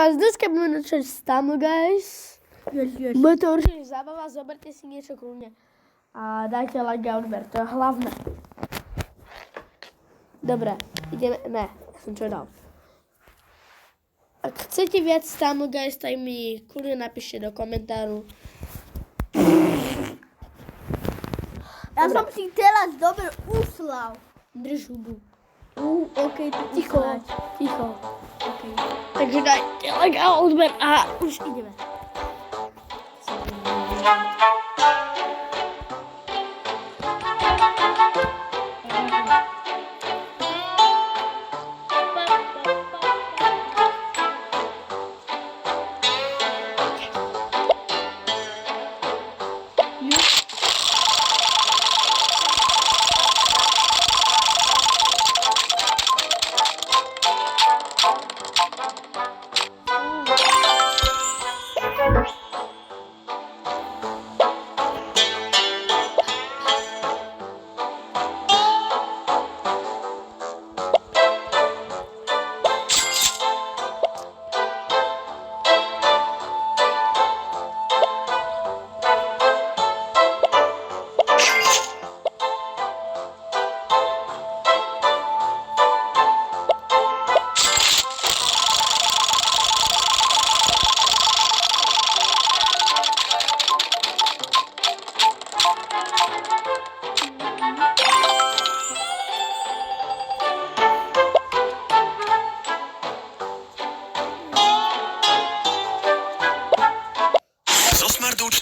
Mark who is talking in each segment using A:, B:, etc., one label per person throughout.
A: vás, dneska budeme načať Stumble Guys. Bude to určite zábava, zoberte si niečo kľudne. A dajte like a odber, to je hlavné. Dobre, ideme, ne, ja som čo dal. Ak chcete viac Stumble Guys, tak mi kľudne napíšte do komentáru.
B: Ja som si teraz dobre uslal.
A: Drž hubu.
B: Okej,
A: Ticho. Okay. Takže dajte like a odber a už ideme.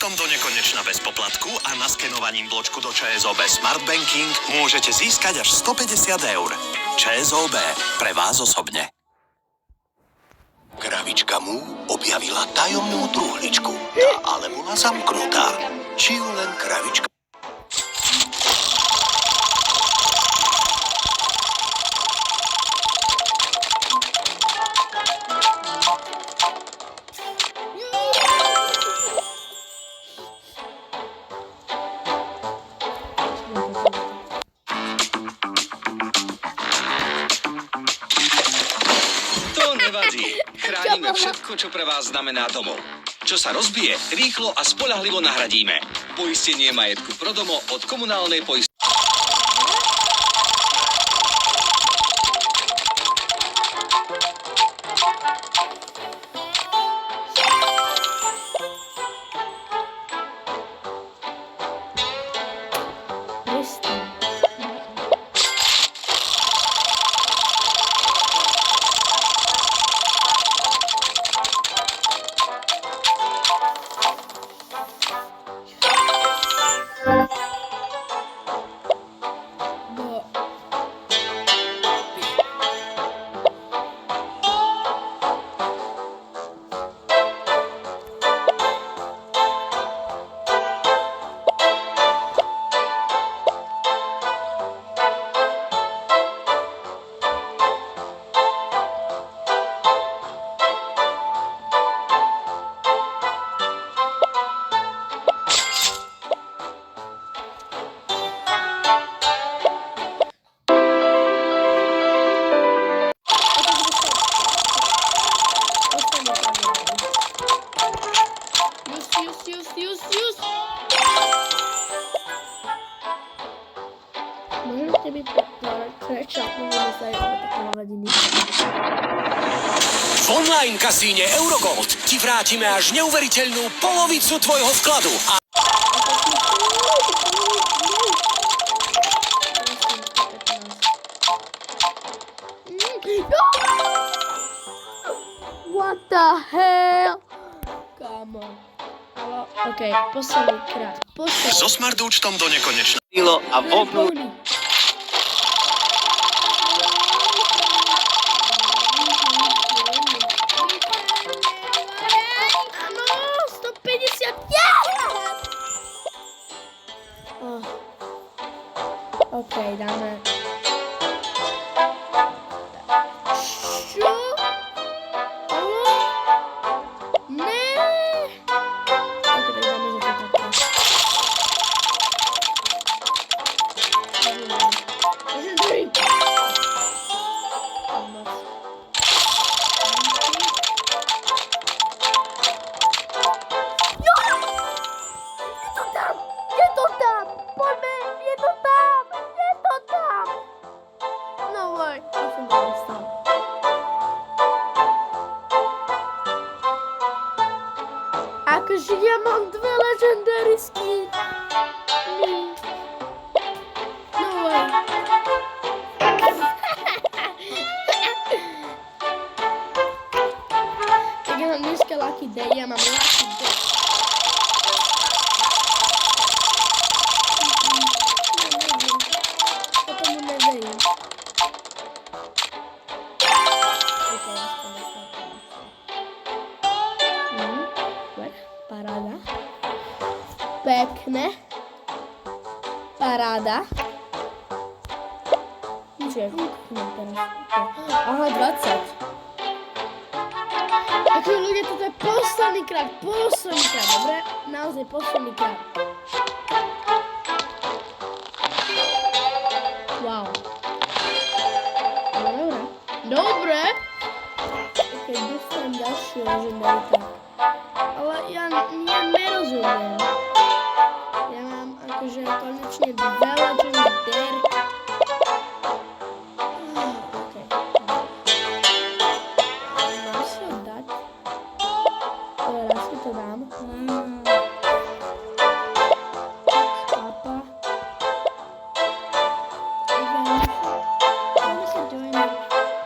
C: Do nekonečna bez poplatku a naskenovaním bločku do ČSOB Smart Banking môžete získať až 150 eur. ČSOB, pre vás osobne. Kravička mu objavila tajomnú truhličku. Tá ale bola zamknutá. Či ju len kravička...
D: Nevadí. Chránime všetko, čo pre vás znamená domov. Čo sa rozbije, rýchlo a spoľahlivo nahradíme. Poistenie majetku pro domo od komunálnej poistenie.
A: Môžete mi prečo, môžeme sa aj o také hovadiny.
C: V online kasíne Eurogold ti vrátime až neuveriteľnú polovicu tvojho vkladu.
A: What the hell? Come on. OK, posledný krát.
C: So smart účtom do nekonečna.
D: A vovnú...
A: OK, dáme. Čo? Ne. OK, tak dáme za to takto. Akože ja mám 2 legendary skin. No way. Tak ja mám dneska lucky day, ja mám lucky day. Potom mu neverím. Paráda. Pekne. Paráda. Aha, 20. Takže ľudia, toto je posledný krát, dobre? Naozaj posledný krát. Wow. No, dobre. Ok, dostanem ďalšiu legendary tak. Ale ja nerozumiem. Ja mám akože konečne 2 legendary. Okay. Mám si ho dať. Raz si to dám. Papa.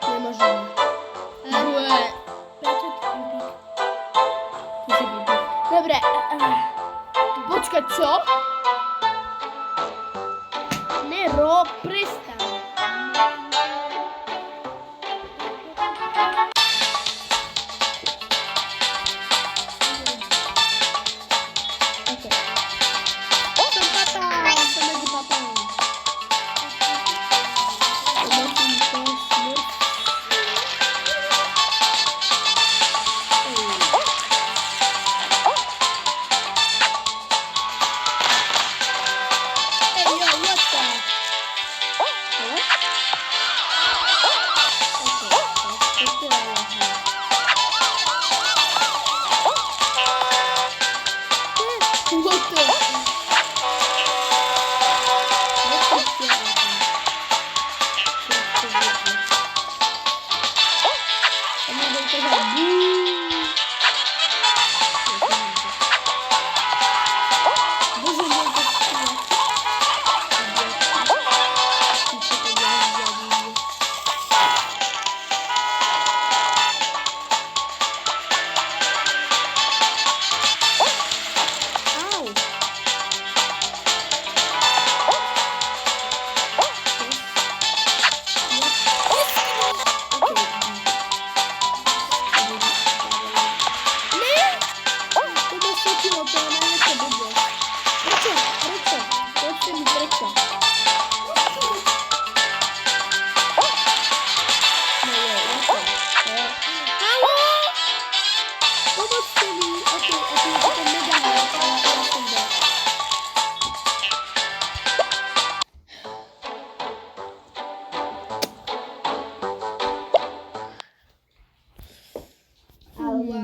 A: Nemôžem. Dobre. Počkaj, čo? Nero, prestaň.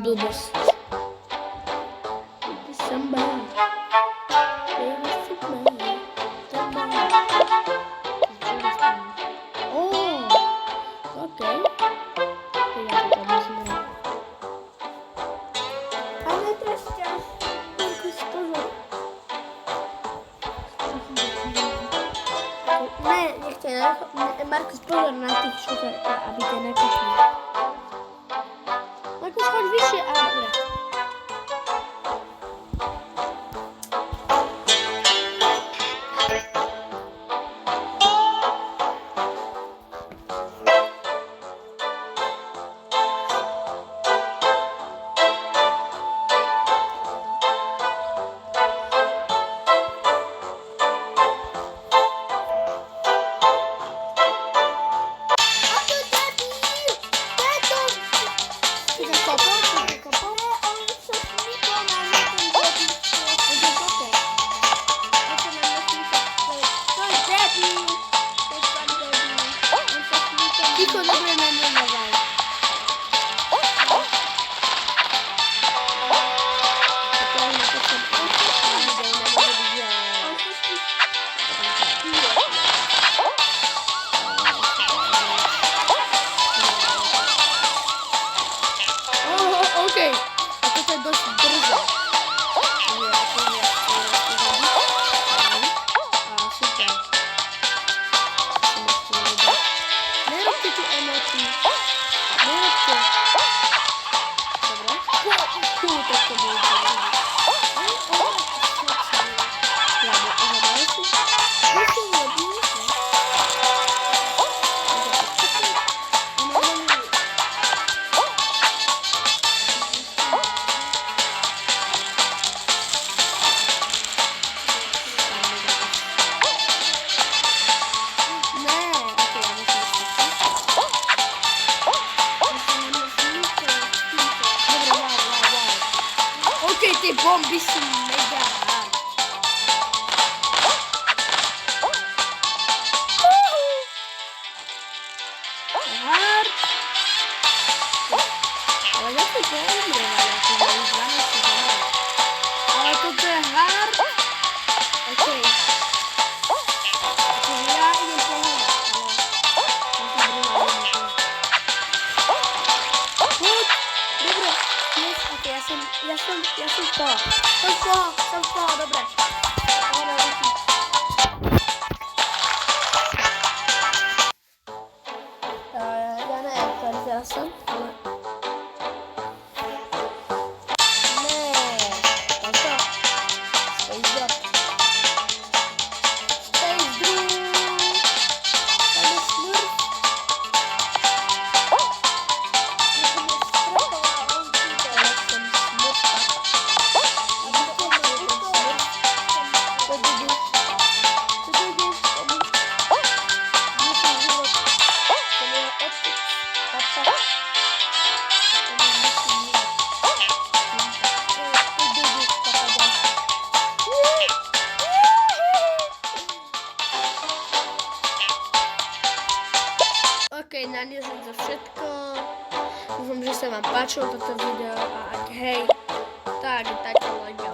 A: Blbosť. Samba. Okay.
B: Ale troszkę.
A: Ne, Markus, pozor na tých šufer, aby ťa nekopli. Markus, choď vyššie. Dobre. Tak to było. Ja, bo zabrałeś się? No to robisz? Okej, te bomby są mega. Hard. Ale ja to umrę, ale to te hard. Okej. Ja nie pomogę. Dobra, jest, okej, ja jestem w koło. Są w koło, dobra. Dobra, leci. Ja nie wiem, co teraz są. Nie, to co? Space drop. Space drop. Tam jest smurf. Okej, na nie to wszystko. Mówię, że się wam patrzył to wideo, a hej, tak, lajka